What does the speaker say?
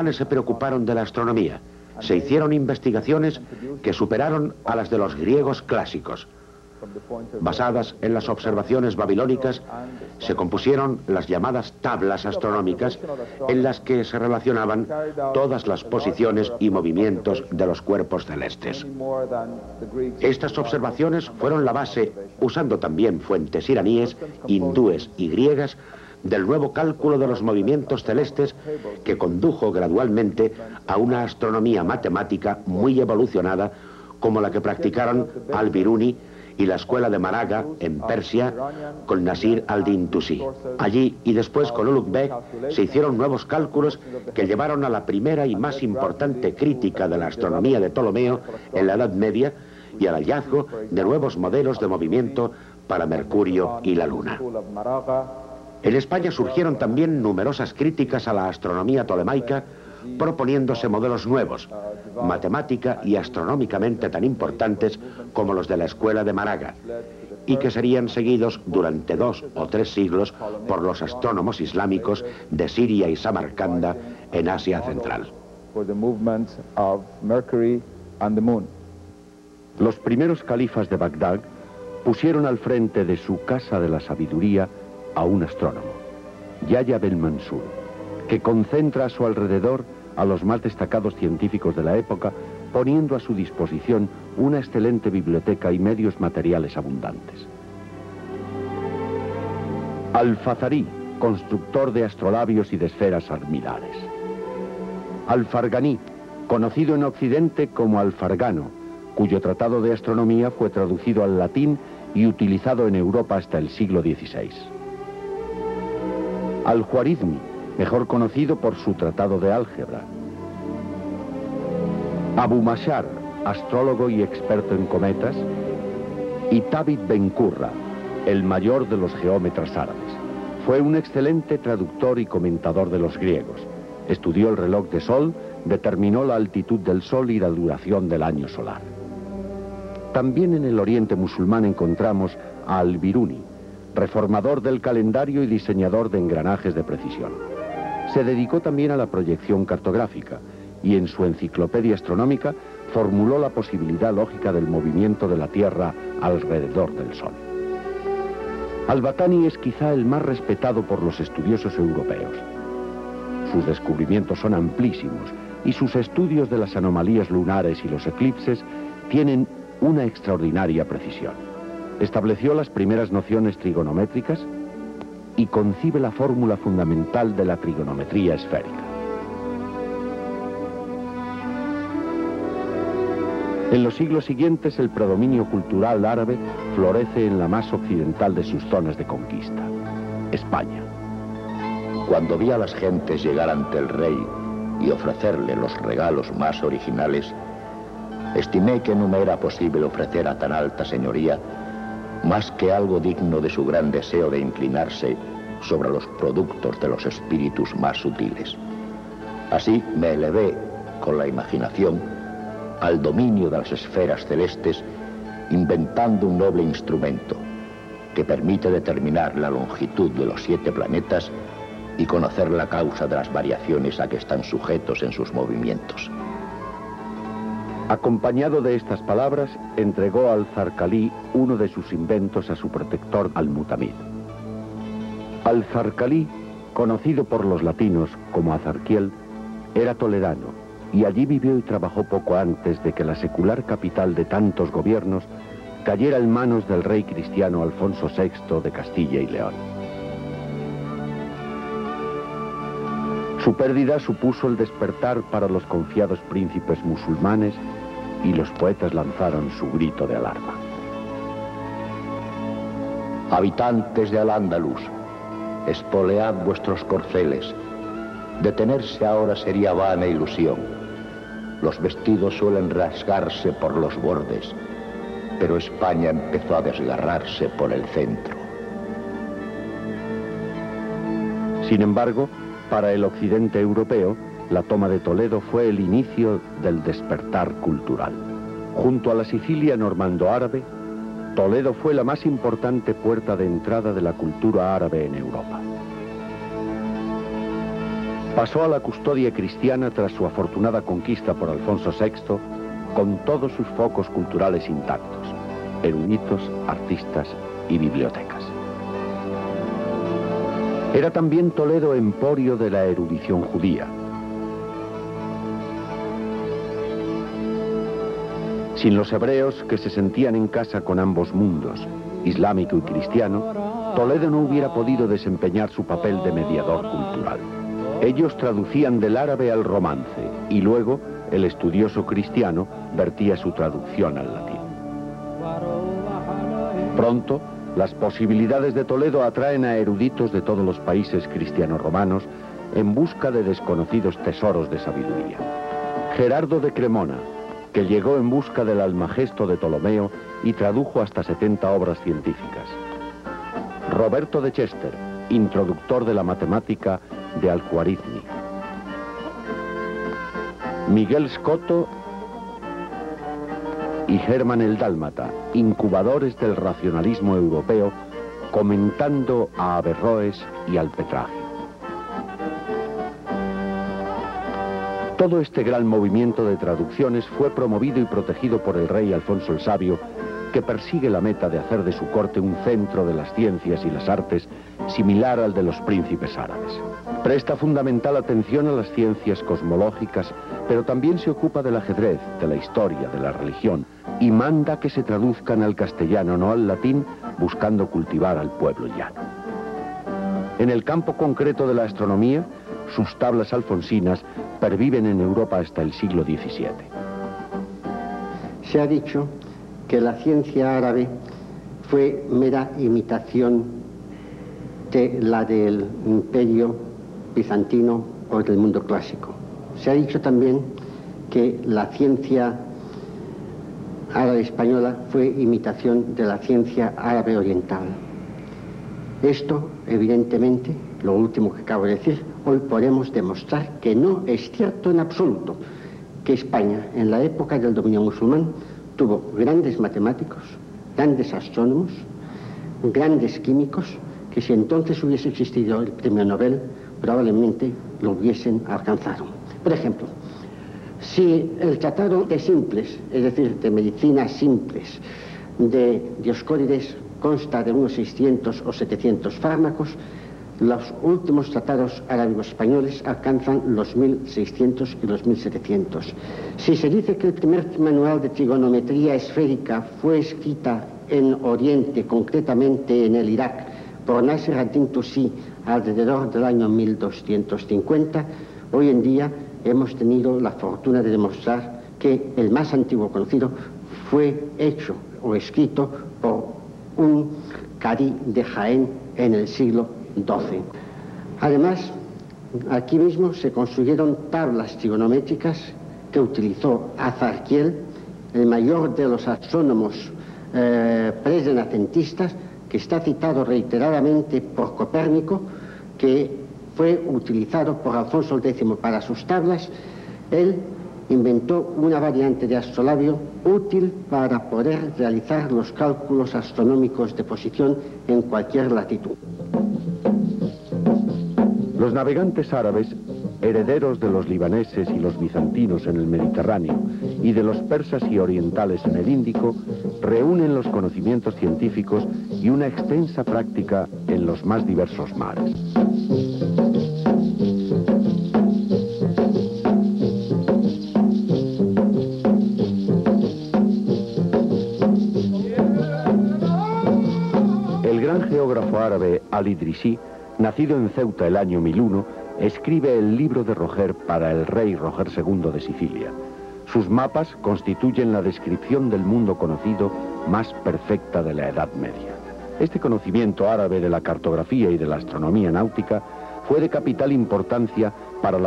Los se preocuparon de la astronomía. Se hicieron investigaciones que superaron a las de los griegos clásicos. Basadas en las observaciones babilónicas, se compusieron las llamadas tablas astronómicas en las que se relacionaban todas las posiciones y movimientos de los cuerpos celestes. Estas observaciones fueron la base, usando también fuentes iraníes, hindúes y griegas, del nuevo cálculo de los movimientos celestes que condujo gradualmente a una astronomía matemática muy evolucionada como la que practicaron al-Biruni y la escuela de Maraga en Persia con Nasir al-Din Tusi. Allí y después con Ulugh Beg se hicieron nuevos cálculos que llevaron a la primera y más importante crítica de la astronomía de Ptolomeo en la Edad Media y al hallazgo de nuevos modelos de movimiento para Mercurio y la Luna. En España surgieron también numerosas críticas a la astronomía tolemaica, proponiéndose modelos nuevos, matemática y astronómicamente tan importantes como los de la escuela de Maraga, y que serían seguidos durante 2 o 3 siglos por los astrónomos islámicos de Siria y Samarcanda en Asia Central. Los primeros califas de Bagdad pusieron al frente de su casa de la sabiduría a un astrónomo, Yahya Ben Mansur, que concentra a su alrededor a los más destacados científicos de la época, poniendo a su disposición una excelente biblioteca y medios materiales abundantes. Al-Fazari, constructor de astrolabios y de esferas almilares. Al-Farghani, conocido en Occidente como Al-Fargano, cuyo tratado de astronomía fue traducido al latín y utilizado en Europa hasta el siglo XVI. Al-Khwarizmi, mejor conocido por su tratado de álgebra. Abu Mashar, astrólogo y experto en cometas. Y Thabit Ben Qurra, el mayor de los geómetras árabes. Fue un excelente traductor y comentador de los griegos. Estudió el reloj de sol, determinó la altitud del sol y la duración del año solar. También en el oriente musulmán encontramos a Al-Biruni, reformador del calendario y diseñador de engranajes de precisión. Se dedicó también a la proyección cartográfica y en su enciclopedia astronómica formuló la posibilidad lógica del movimiento de la Tierra alrededor del Sol. Al-Battani es quizá el más respetado por los estudiosos europeos. Sus descubrimientos son amplísimos y sus estudios de las anomalías lunares y los eclipses tienen una extraordinaria precisión. Estableció las primeras nociones trigonométricas y concibe la fórmula fundamental de la trigonometría esférica. En los siglos siguientes, el predominio cultural árabe florece en la más occidental de sus zonas de conquista, España. Cuando vi a las gentes llegar ante el rey y ofrecerle los regalos más originales, estimé que no me era posible ofrecer a tan alta señoría más que algo digno de su gran deseo de inclinarse sobre los productos de los espíritus más sutiles. Así me elevé con la imaginación al dominio de las esferas celestes, inventando un noble instrumento que permite determinar la longitud de los 7 planetas y conocer la causa de las variaciones a que están sujetos en sus movimientos. Acompañado de estas palabras, entregó Al-Zarqalí uno de sus inventos a su protector Al-Mutamid. Al-Zarqalí, conocido por los latinos como Azarquiel, era toledano y allí vivió y trabajó poco antes de que la secular capital de tantos gobiernos cayera en manos del rey cristiano Alfonso VI de Castilla y León. Su pérdida supuso el despertar para los confiados príncipes musulmanes y los poetas lanzaron su grito de alarma. Habitantes de Al-Ándalus, espolead vuestros corceles. Detenerse ahora sería vana ilusión. Los vestidos suelen rasgarse por los bordes, pero España empezó a desgarrarse por el centro. Sin embargo, para el occidente europeo, la toma de Toledo fue el inicio del despertar cultural. Junto a la Sicilia normando-árabe, Toledo fue la más importante puerta de entrada de la cultura árabe en Europa. Pasó a la custodia cristiana tras su afortunada conquista por Alfonso VI, con todos sus focos culturales intactos, eruditos, artistas y bibliotecas. Era también Toledo emporio de la erudición judía. Sin los hebreos que se sentían en casa con ambos mundos, islámico y cristiano, Toledo no hubiera podido desempeñar su papel de mediador cultural. Ellos traducían del árabe al romance y luego el estudioso cristiano vertía su traducción al latín. Pronto, las posibilidades de Toledo atraen a eruditos de todos los países cristiano-romanos en busca de desconocidos tesoros de sabiduría. Gerardo de Cremona, que llegó en busca del Almagesto de Ptolomeo y tradujo hasta 70 obras científicas. Roberto de Chester, introductor de la matemática de Al-Khwarizmi. Miguel Scotto y Germán el Dálmata, incubadores del racionalismo europeo, comentando a Averroes y al Petrarca. Todo este gran movimiento de traducciones fue promovido y protegido por el rey Alfonso el Sabio, que persigue la meta de hacer de su corte un centro de las ciencias y las artes similar al de los príncipes árabes. Presta fundamental atención a las ciencias cosmológicas, pero también se ocupa del ajedrez, de la historia, de la religión, y manda que se traduzcan al castellano, no al latín, buscando cultivar al pueblo llano. En el campo concreto de la astronomía, sus tablas alfonsinas perviven en Europa hasta el siglo XVII. Se ha dicho que la ciencia árabe fue mera imitación de la del imperio bizantino o del mundo clásico. Se ha dicho también que la ciencia árabe española fue imitación de la ciencia árabe oriental. Esto, evidentemente, lo último que acabo de decir, hoy podemos demostrar que no es cierto en absoluto, que España, en la época del dominio musulmán, tuvo grandes matemáticos, grandes astrónomos, grandes químicos, que si entonces hubiese existido el premio Nobel, probablemente lo hubiesen alcanzado. Por ejemplo, si el tratado de simples, es decir, de medicinas simples, de Dioscórides consta de unos 600 o 700 fármacos, los últimos tratados árabe-españoles alcanzan los 1600 y los 1700. Si se dice que el primer manual de trigonometría esférica fue escrita en Oriente, concretamente en el Irak, por Nasir ad-Din Tusi alrededor del año 1250, hoy en día hemos tenido la fortuna de demostrar que el más antiguo conocido fue hecho o escrito por un cadí de Jaén en el siglo XII. Además, aquí mismo se construyeron tablas trigonométricas que utilizó Azarquiel, el mayor de los astrónomos prerenacentistas, que está citado reiteradamente por Copérnico, que fue utilizado por Alfonso X para sus tablas. Él inventó una variante de astrolabio útil para poder realizar los cálculos astronómicos de posición en cualquier latitud. Los navegantes árabes, herederos de los libaneses y los bizantinos en el Mediterráneo y de los persas y orientales en el Índico, reúnen los conocimientos científicos y una extensa práctica en los más diversos mares. El gran geógrafo árabe Al-Idrisi, nacido en Ceuta el año 1001, escribe el libro de Roger para el rey Roger II de Sicilia. Sus mapas constituyen la descripción del mundo conocido más perfecta de la Edad Media. Este conocimiento árabe de la cartografía y de la astronomía náutica fue de capital importancia para la